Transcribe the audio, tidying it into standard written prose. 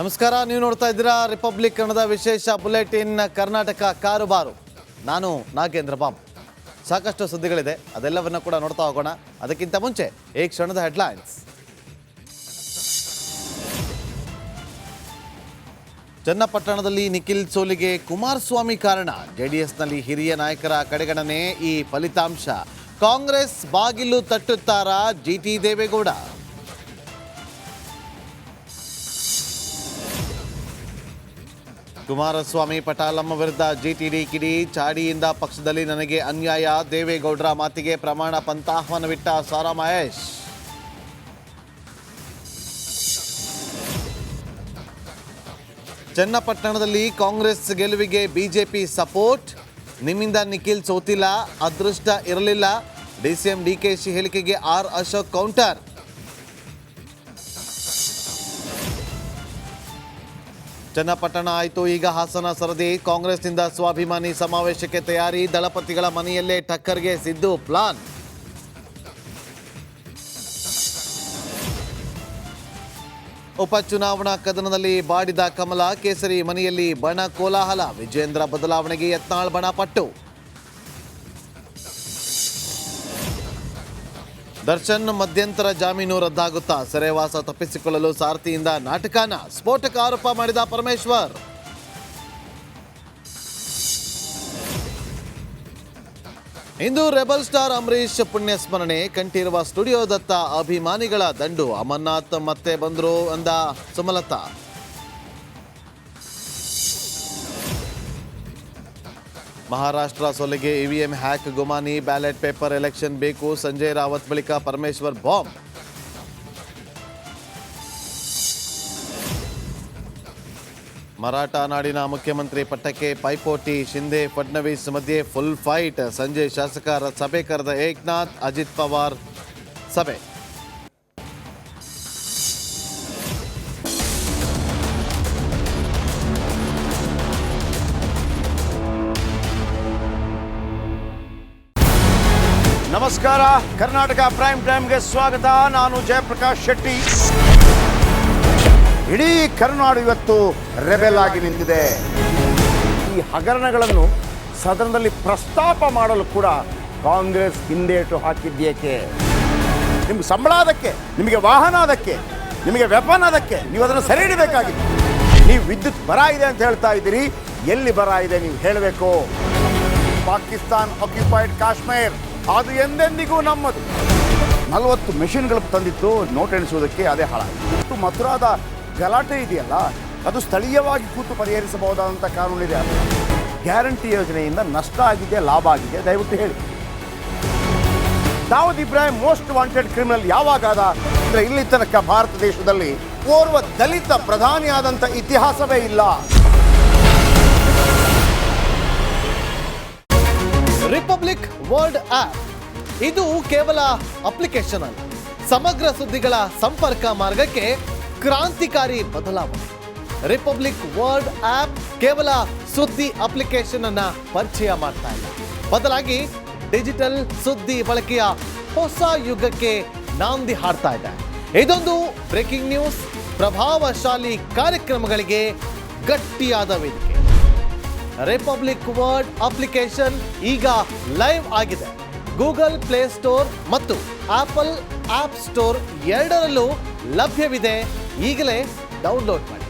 ನಮಸ್ಕಾರ, ನೀವು ನೋಡ್ತಾ ಇದ್ದೀರಾ ರಿಪಬ್ಲಿಕ್ ಕನ್ನಡದ ವಿಶೇಷ ಬುಲೆಟಿನ್ ಕರ್ನಾಟಕ ಕಾರುಬಾರು. ನಾನು ನಾಗೇಂದ್ರ ಬಾಬು. ಸಾಕಷ್ಟು ಸುದ್ದಿಗಳಿದೆ, ಅದೆಲ್ಲವನ್ನ ಕೂಡ ನೋಡ್ತಾ ಹೋಗೋಣ. ಅದಕ್ಕಿಂತ ಮುಂಚೆ ಈ ಕ್ಷಣದ ಹೆಡ್ಲೈನ್ಸ್. ಚನ್ನಪಟ್ಟಣದಲ್ಲಿ ನಿಖಿಲ್ ಸೋಲಿಗೆ ಕುಮಾರಸ್ವಾಮಿ ಕಾರಣ. ಜೆಡಿಎಸ್ನಲ್ಲಿ ಹಿರಿಯ ನಾಯಕರ ಕಡೆಗಣನೆ ಈ ಫಲಿತಾಂಶ. ಕಾಂಗ್ರೆಸ್ ಬಾಗಿಲು ತಟ್ಟುತ್ತಾರಾ ಜಿಟಿ ದೇವೇಗೌಡ? ಕುಮಾರಸ್ವಾಮಿ ಪಟಾಲಮ್ಮ ವಿರುದ್ಧ ಜಿಟಿಡಿ ಕಿಡಿ. ಚಾಡಿಯಿಂದ ಪಕ್ಷದಲ್ಲಿ ನನಗೆ ಅನ್ಯಾಯ. ದೇವೇಗೌಡರ ಮಾತಿಗೆ ಪ್ರಮಾಣ ಪಂಥಾಹ್ವಾನವಿಟ್ಟ ಸಾರಾ ಮಹೇಶ್. ಚನ್ನಪಟ್ಟಣದಲ್ಲಿ ಕಾಂಗ್ರೆಸ್ ಗೆಲುವಿಗೆ ಬಿಜೆಪಿ ಸಪೋರ್ಟ್. ನಿಮ್ಮಿಂದ ನಿಖಿಲ್ ಸೋತಿಲ್ಲ, ಅದೃಷ್ಟ ಇರಲಿಲ್ಲ. ಡಿಸಿಎಂ ಡಿಕೆಶಿ ಹೇಳಿಕೆಗೆ ಆರ್ ಅಶೋಕ್ ಕೌಂಟರ್. ಚನ್ನಪಟ್ಟಣ ಆಯಿತು, ಈಗ ಹಾಸನ ಸರದಿ. ಕಾಂಗ್ರೆಸ್ನಿಂದ ಸ್ವಾಭಿಮಾನಿ ಸಮಾವೇಶಕ್ಕೆ ತಯಾರಿ. ದಳಪತಿಗಳ ಮನೆಯಲ್ಲೇ ಟಕ್ಕರ್ಗೆ ಸಿದ್ದು ಪ್ಲಾನ್. ಉಪಚುನಾವಣಾ ಕದನದಲ್ಲಿ ಬಾಡಿದ ಕಮಲ. ಕೇಸರಿ ಮನೆಯಲ್ಲಿ ಬಣ ಕೋಲಾಹಲ. ವಿಜೇಂದ್ರ ಬದಲಾವಣೆಗೆ ಯತ್ನಾಳ್ ಬಣ ಪಟ್ಟು. ದರ್ಶನ್ ಮಧ್ಯಂತರ ಜಾಮೀನು ರದ್ದಾಗುತ್ತಾ? ಸೆರೆವಾಸ ತಪ್ಪಿಸಿಕೊಳ್ಳಲು ಸಾರಥಿಯಿಂದ ನಾಟಕನ. ಸ್ಫೋಟಕ ಆರೋಪ ಮಾಡಿದ ಪರಮೇಶ್ವರ್. ಇಂದು ರೆಬಲ್ ಸ್ಟಾರ್ ಅಂಬರೀಶ್ ಪುಣ್ಯ ಸ್ಮರಣೆ. ಕಂಠೀರವ ಸ್ಟುಡಿಯೋದತ್ತ ಅಭಿಮಾನಿಗಳ ದಂಡು. ಅಮರ್ನಾಥ್ ಮತ್ತೆ ಬಂದ್ರು ಅಂದ ಸುಮಲತಾ. ಮಹಾರಾಷ್ಟ್ರ ಸೋಲಿಗೆ ಇವಿಎಂ ಹ್ಯಾಕ್ ಗುಮಾನಿ. ಬ್ಯಾಲೆಟ್ ಪೇಪರ್ ಎಲೆಕ್ಷನ್ ಬೇಕು. ಸಂಜಯ್ ರಾವತ್ ಬಳಿಕ ಪರಮೇಶ್ವರ್ ಬಾಂಬ್. ಮರಾಠ ನಾಡಿನ ಮುಖ್ಯಮಂತ್ರಿ ಪಟ್ಟಕ್ಕೆ ಪೈಪೋಟಿ. ಶಿಂದೆ ಫಡ್ನವೀಸ್ ಮಧ್ಯೆ ಫುಲ್ ಫೈಟ್. ಸಂಜಯ್ ಶಾಸಕರ ಸಭೆ ಕರೆದ ಏಕನಾಥ್. ಅಜಿತ್ ಪವಾರ್ ಸಭೆ. ನಮಸ್ಕಾರ, ಕರ್ನಾಟಕ ಪ್ರೈಮ್ ಟೈಮ್ಗೆ ಸ್ವಾಗತ. ನಾನು ಜಯಪ್ರಕಾಶ್ ಶೆಟ್ಟಿ. ಇಡೀ ಕರ್ನಾಡು ಇವತ್ತು ರೆಬೆಲ್ ಆಗಿ ನಿಂತಿದೆ. ಈ ಹಗರಣಗಳನ್ನು ಸದನದಲ್ಲಿ ಪ್ರಸ್ತಾಪ ಮಾಡಲು ಕೂಡ ಕಾಂಗ್ರೆಸ್ ಹಿಂದೇಟು ಹಾಕಿದ್ದೇಕೆ? ನಿಮ್ಗೆ ಸಂಬಳ ಅದಕ್ಕೆ, ನಿಮಗೆ ವಾಹನ ಅದಕ್ಕೆ, ನಿಮಗೆ ವೆಪನ್ ಅದಕ್ಕೆ. ನೀವು ಅದನ್ನು ಸೆರೆ ಹಿಡಿಬೇಕಾಗಿತ್ತು. ನೀವು ವಿದ್ಯುತ್ ಬರ ಇದೆ ಅಂತ ಹೇಳ್ತಾ ಇದ್ದೀರಿ. ಎಲ್ಲಿ ಬರ ಇದೆ ನೀವು ಹೇಳಬೇಕು. ಪಾಕಿಸ್ತಾನ್ ಆಕ್ಯುಪೈಡ್ ಕಾಶ್ಮೀರ್ ಅದು ಎಂದೆಂದಿಗೂ ನಮ್ಮದು. 40 ಮೆಷಿನ್ಗಳು ತಂದಿತ್ತು ನೋಟ್ ಎಣಿಸುವುದಕ್ಕೆ, ಅದೇ ಹಾಳಾಯಿತು. ಮಥುರಾದ ಗಲಾಟೆ ಇದೆಯಲ್ಲ, ಅದು ಸ್ಥಳೀಯವಾಗಿ ಕೂತು ಪರಿಹರಿಸಬಹುದಾದಂಥ ಕಾನೂನಿದೆ. ಗ್ಯಾರಂಟಿ ಯೋಜನೆಯಿಂದ ನಷ್ಟ ಆಗಿದೆ, ಲಾಭ ಆಗಿದೆ, ದಯವಿಟ್ಟು ಹೇಳಿ. Dawood Ibrahim most wanted criminal ಯಾವಾಗಾದ ಅಂದರೆ ಇಲ್ಲಿ ತನಕ ಭಾರತ ದೇಶದಲ್ಲಿ ಓರ್ವ ದಲಿತ ಪ್ರಧಾನಿ ಆದಂಥ ಇತಿಹಾಸವೇ ಇಲ್ಲ. ರಿಪಬ್ಲಿಕ್ ವರ್ಲ್ಡ್ ಆಪ್ ಇದು ಕೇವಲ ಅಪ್ಲಿಕೇಶನ್ ಅಲ್ಲ, ಸಮಗ್ರ ಸುದ್ದಿಗಳ ಸಂಪರ್ಕ ಮಾರ್ಗಕ್ಕೆ ಕ್ರಾಂತಿಕಾರಿ ಬದಲಾವಣೆ. ರಿಪಬ್ಲಿಕ್ ವರ್ಲ್ಡ್ ಆಪ್ ಕೇವಲ ಸುದ್ದಿ ಅಪ್ಲಿಕೇಶನ್ ಅನ್ನ ಪರಿಚಯ ಮಾಡ್ತಾ ಇಲ್ಲ, ಬದಲಾಗಿ ಡಿಜಿಟಲ್ ಸುದ್ದಿ ಬಳಕೆಯ ಹೊಸ ಯುಗಕ್ಕೆ ನಾಂದಿ ಹಾಡ್ತಾ ಇದೆ. ಇದೊಂದು ಬ್ರೇಕಿಂಗ್ ನ್ಯೂಸ್, ಪ್ರಭಾವಶಾಲಿ ಕಾರ್ಯಕ್ರಮಗಳಿಗೆ ಗಟ್ಟಿಯಾದ ವೇದಿಕೆ. ರಿಪಬ್ಲಿಕ್ ವರ್ಲ್ಡ್ ಅಪ್ಲಿಕೇಶನ್ ಈಗ ಲೈವ್ ಆಗಿದೆ. ಗೂಗಲ್ ಪ್ಲೇ ಸ್ಟೋರ್ ಮತ್ತು ಆಪಲ್ ಆಪ್ ಸ್ಟೋರ್ ಎರಡರಲ್ಲೂ ಲಭ್ಯವಿದೆ. ಈಗಲೇ ಡೌನ್ಲೋಡ್ ಮಾಡಿ.